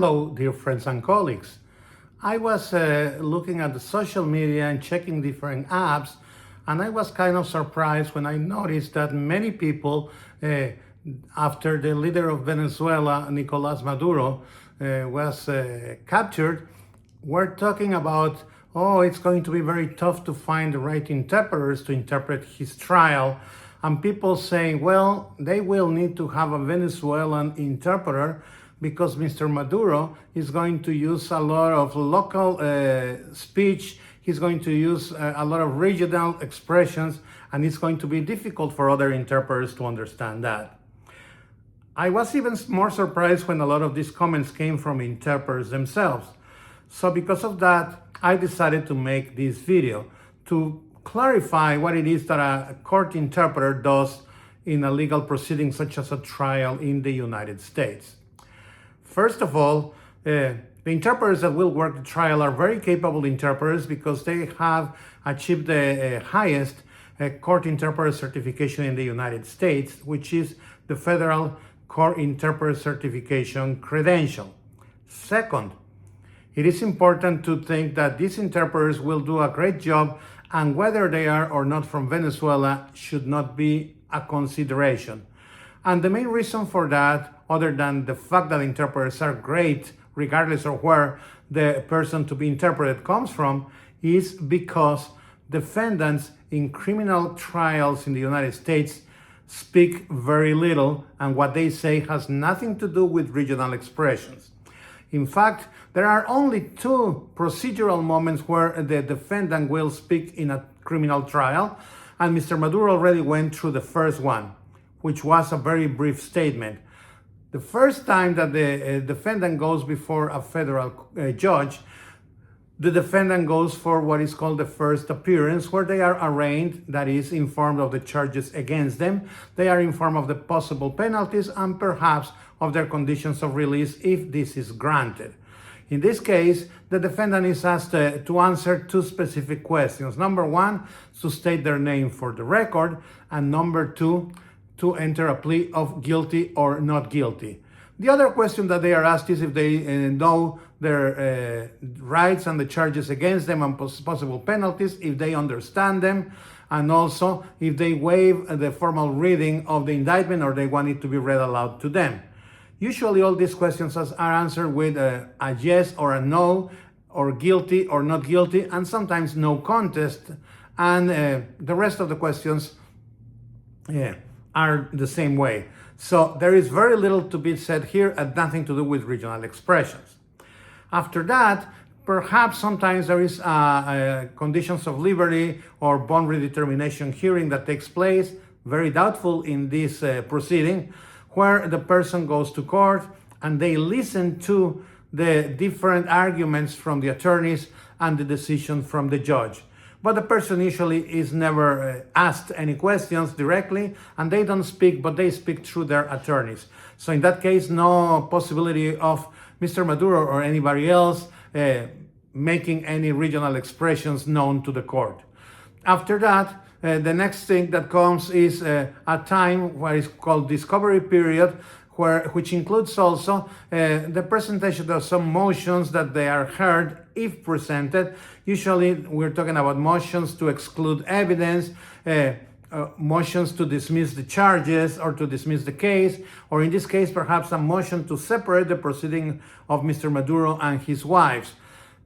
Hello, dear friends and colleagues. I was looking at the social media and checking different apps, and I was kind of surprised when I noticed that many people, after the leader of Venezuela, Nicolás Maduro, was captured, were talking about, oh, it's going to be very tough to find the right interpreters to interpret his trial. And people saying, well, they will need to have a Venezuelan interpreter because Mr. Maduro is going to use a lot of local speech, he's going to use a lot of regional expressions, and it's going to be difficult for other interpreters to understand that. I was even more surprised when a lot of these comments came from interpreters themselves. So because of that, I decided to make this video to clarify what it is that a court interpreter does in a legal proceeding such as a trial in the United States. First of all, the interpreters that will work the trial are very capable interpreters because they have achieved the highest court interpreter certification in the United States, which is the Federal Court Interpreter Certification Credential. Second, it is important to think that these interpreters will do a great job, and whether they are or not from Venezuela should not be a consideration. And the main reason for that, other than the fact that interpreters are great, regardless of where the person to be interpreted comes from, is because defendants in criminal trials in the United States speak very little, and what they say has nothing to do with regional expressions. In fact, there are only two procedural moments where the defendant will speak in a criminal trial, and Mr. Maduro already went through the first one, which was a very brief statement. The first time that the defendant goes before a federal judge, the defendant goes for what is called the first appearance, where they are arraigned, that is, informed of the charges against them. They are informed of the possible penalties and perhaps of their conditions of release if this is granted. In this case, the defendant is asked to answer two specific questions. Number one, to state their name for the record, and number two, to enter a plea of guilty or not guilty. The other question that they are asked is if they know their rights and the charges against them and possible penalties, if they understand them, and also if they waive the formal reading of the indictment or they want it to be read aloud to them. Usually all these questions are answered with a yes or a no, or guilty or not guilty, and sometimes no contest, and the rest of the questions are the same way. So there is very little to be said here and nothing to do with regional expressions. After that, perhaps sometimes there is conditions of liberty or bond redetermination hearing that takes place, very doubtful in this proceeding, where the person goes to court and they listen to the different arguments from the attorneys and the decision from the judge. But the person usually is never asked any questions directly, and they don't speak, but they speak through their attorneys. So in that case, no possibility of Mr. Maduro or anybody else making any regional expressions known to the court. After that, the next thing that comes is a time what is called discovery period, which includes also the presentation of some motions that they are heard if presented. Usually we're talking about motions to exclude evidence, motions to dismiss the charges or to dismiss the case, or in this case perhaps a motion to separate the proceeding of Mr. Maduro and his wives.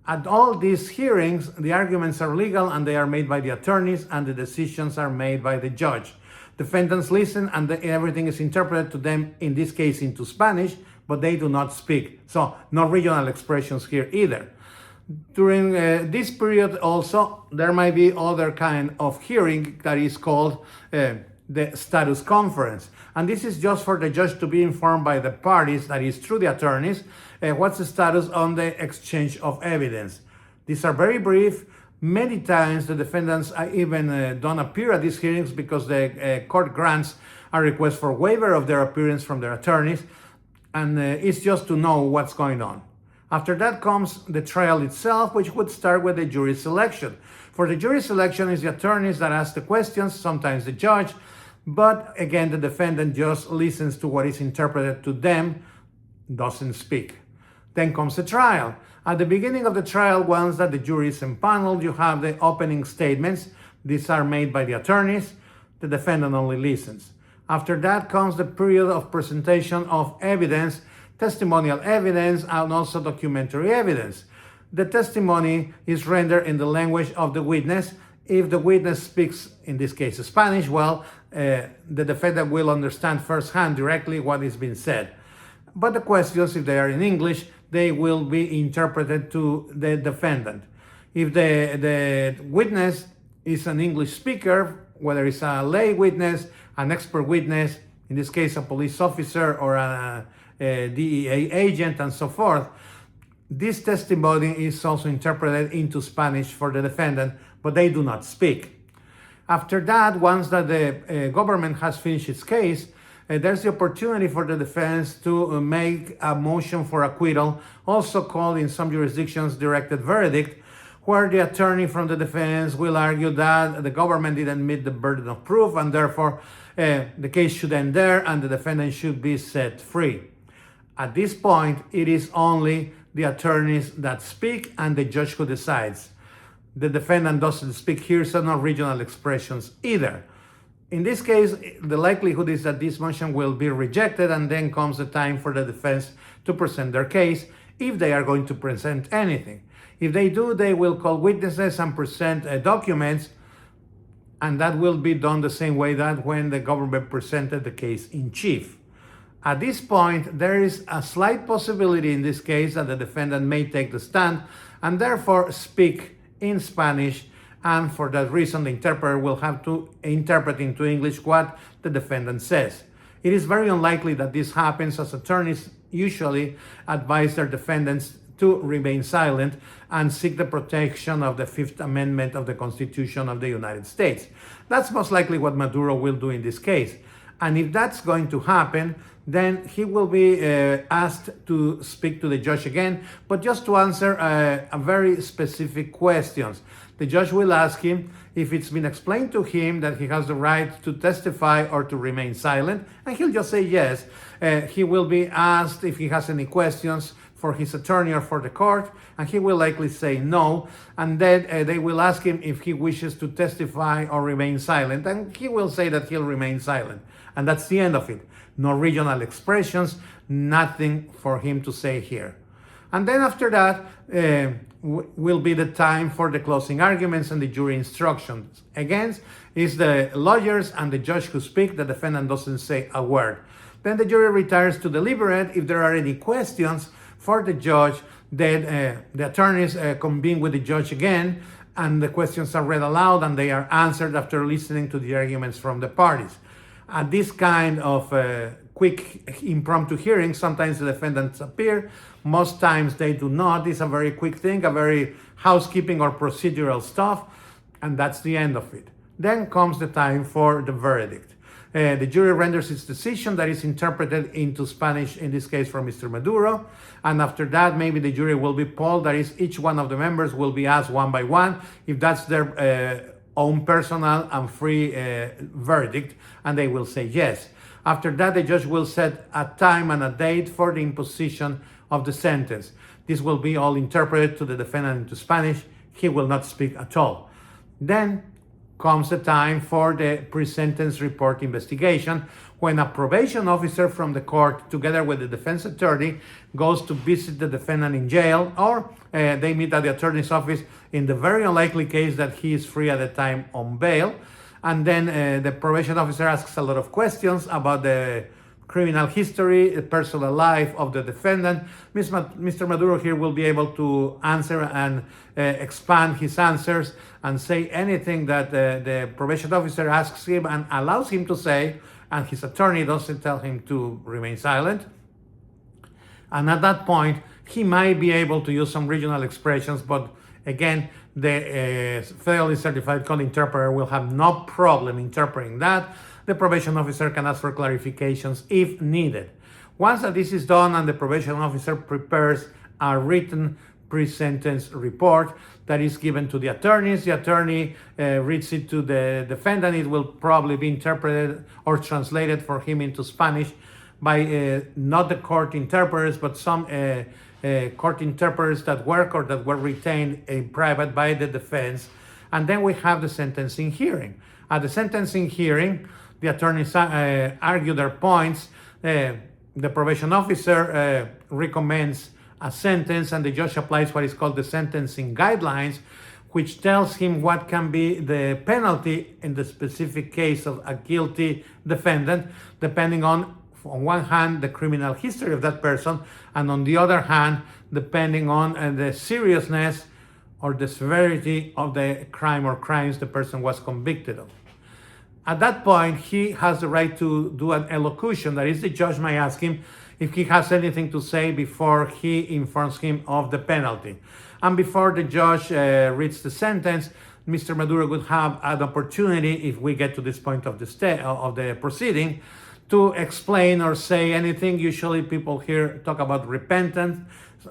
At all these hearings, the arguments are legal and they are made by the attorneys and the decisions are made by the judge. Defendants listen and everything is interpreted to them, in this case into Spanish, but they do not speak. So no regional expressions here either. During this period also, there might be other kind of hearing that is called the status conference. And this is just for the judge to be informed by the parties, that is through the attorneys, what's the status on the exchange of evidence. These are very brief. Many times the defendants even don't appear at these hearings because the court grants a request for waiver of their appearance from their attorneys, and it's just to know what's going on. After that comes the trial itself, which would start with the jury selection. For the jury selection, it's the attorneys that ask the questions, sometimes the judge, but again, the defendant just listens to what is interpreted to them, doesn't speak. Then comes the trial. At the beginning of the trial, once that the jury is empaneled, you have the opening statements. These are made by the attorneys. The defendant only listens. After that comes the period of presentation of evidence, testimonial evidence, and also documentary evidence. The testimony is rendered in the language of the witness. If the witness speaks, in this case, Spanish, well, the defendant will understand firsthand directly what is being said. But the questions, if they are in English, they will be interpreted to the defendant. If the witness is an English speaker, whether it's a lay witness, an expert witness, in this case a police officer or a DEA agent and so forth, this testimony is also interpreted into Spanish for the defendant, but they do not speak. After that, once that the government has finished its case, there's the opportunity for the defense to make a motion for acquittal, also called in some jurisdictions directed verdict, where the attorney from the defense will argue that the government didn't meet the burden of proof and therefore the case should end there and the defendant should be set free. At this point, it is only the attorneys that speak and the judge who decides. The defendant doesn't speak here, so no regional expressions either. In this case, the likelihood is that this motion will be rejected, and then comes the time for the defense to present their case, if they are going to present anything. If they do, they will call witnesses and present documents, and that will be done the same way that when the government presented the case in chief. At this point, there is a slight possibility in this case that the defendant may take the stand and therefore speak in Spanish, and for that reason the interpreter will have to interpret into English what the defendant says. It is very unlikely that this happens, as attorneys usually advise their defendants to remain silent and seek the protection of the Fifth Amendment of the Constitution of the United States. That's most likely what Maduro will do in this case. And if that's going to happen, then he will be asked to speak to the judge again, but just to answer a very specific questions. The judge will ask him if it's been explained to him that he has the right to testify or to remain silent, and he'll just say yes. He will be asked if he has any questions for his attorney or for the court, and he will likely say no, and then they will ask him if he wishes to testify or remain silent, and he will say that he'll remain silent, and that's the end of it. No regional expressions, nothing for him to say here. And then after that will be the time for the closing arguments and the jury instructions. Again, it's the lawyers and the judge who speak. The defendant doesn't say a word. Then the jury retires to deliberate. If there are any questions for the judge, then the attorneys convene with the judge again, and the questions are read aloud and they are answered after listening to the arguments from the parties. At this kind of quick impromptu hearing, sometimes the defendants appear, most times they do not. It's a very quick thing, a very housekeeping or procedural stuff, and that's the end of it. Then comes the time for the verdict. The jury renders its decision that is interpreted into Spanish, in this case from Mr. Maduro, and after that maybe the jury will be polled, that is, each one of the members will be asked one by one if that's their own personal and free verdict, and they will say yes. After that, the judge will set a time and a date for the imposition of the sentence. This will be all interpreted to the defendant into Spanish. He will not speak at all. Then comes the time for the pre-sentence report investigation, when a probation officer from the court, together with the defense attorney, goes to visit the defendant in jail, or they meet at the attorney's office in the very unlikely case that he is free at the time on bail. And then the probation officer asks a lot of questions about the criminal history, the personal life of the defendant. Mr. Maduro here will be able to answer and expand his answers and say anything that the probation officer asks him and allows him to say, and his attorney doesn't tell him to remain silent. And at that point, he might be able to use some regional expressions, but again, the federally certified call interpreter will have no problem interpreting that. The probation officer can ask for clarifications if needed. Once that this is done and the probation officer prepares a written pre-sentence report that is given to the attorneys, the attorney reads it to the defendant. It will probably be interpreted or translated for him into Spanish by not the court interpreters, but some court interpreters that work or that were retained in private by the defense. And then we have the sentencing hearing. At the sentencing hearing, the attorneys argue their points. The probation officer recommends a sentence, and the judge applies what is called the sentencing guidelines, which tells him what can be the penalty in the specific case of a guilty defendant, depending on one hand, the criminal history of that person, and on the other hand, depending on the seriousness or the severity of the crime or crimes the person was convicted of. At that point, he has the right to do an elocution. That is, the judge may ask him if he has anything to say before he informs him of the penalty. And before the judge reads the sentence, Mr. Maduro would have an opportunity, if we get to this point of the proceeding, to explain or say anything. Usually people here talk about repentance,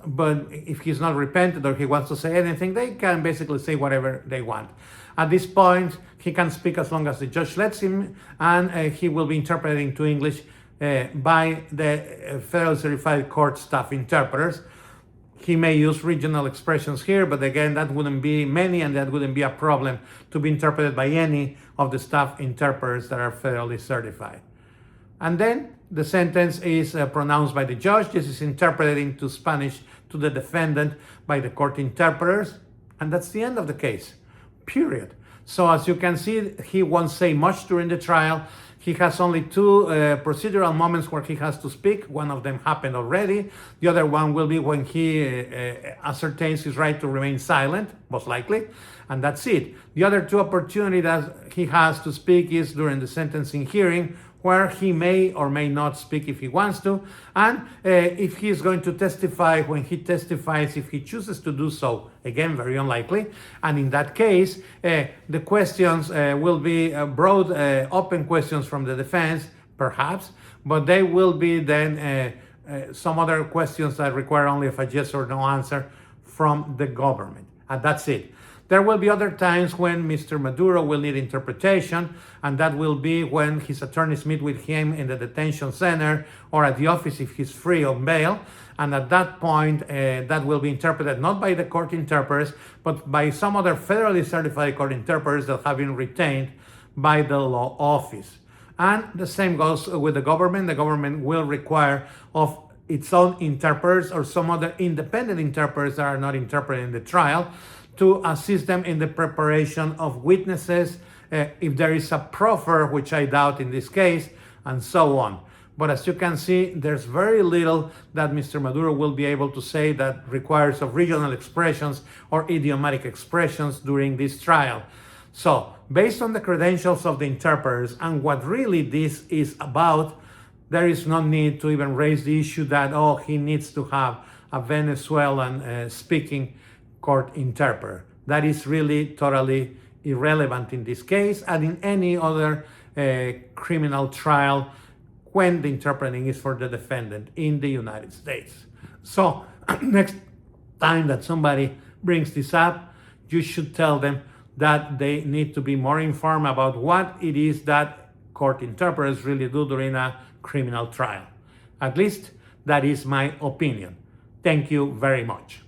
but if he's not repentant or he wants to say anything, they can basically say whatever they want. At this point, he can speak as long as the judge lets him, and he will be interpreting to English by the Federal Certified Court staff interpreters. He may use regional expressions here, but again, that wouldn't be many, and that wouldn't be a problem to be interpreted by any of the staff interpreters that are federally certified. And then the sentence is pronounced by the judge. This is interpreted into Spanish to the defendant by the court interpreters, and that's the end of the case, period. So as you can see, he won't say much during the trial. He has only two procedural moments where he has to speak. One of them happened already. The other one will be when he ascertains his right to remain silent, most likely, and that's it. The other two opportunities that he has to speak is during the sentencing hearing, where he may or may not speak if he wants to, and if he is going to testify, when he testifies, if he chooses to do so, again, very unlikely. And in that case, the questions will be broad, open questions from the defense, perhaps, but they will be then some other questions that require only a yes or no answer from the government, and that's it. There will be other times when Mr. Maduro will need interpretation, and that will be when his attorneys meet with him in the detention center or at the office if he's free on bail. And at that point, that will be interpreted not by the court interpreters, but by some other federally certified court interpreters that have been retained by the law office. And the same goes with the government. The government will require of its own interpreters or some other independent interpreters that are not interpreting the trial to assist them in the preparation of witnesses, if there is a proffer, which I doubt in this case, and so on. But as you can see, there's very little that Mr. Maduro will be able to say that requires of regional expressions or idiomatic expressions during this trial. So, based on the credentials of the interpreters and what really this is about, there is no need to even raise the issue that, oh, he needs to have a Venezuelan speaking court interpreter. That is really totally irrelevant in this case and in any other criminal trial when the interpreting is for the defendant in the United States. So next time that somebody brings this up, you should tell them that they need to be more informed about what it is that court interpreters really do during a criminal trial. At least that is my opinion. Thank you very much.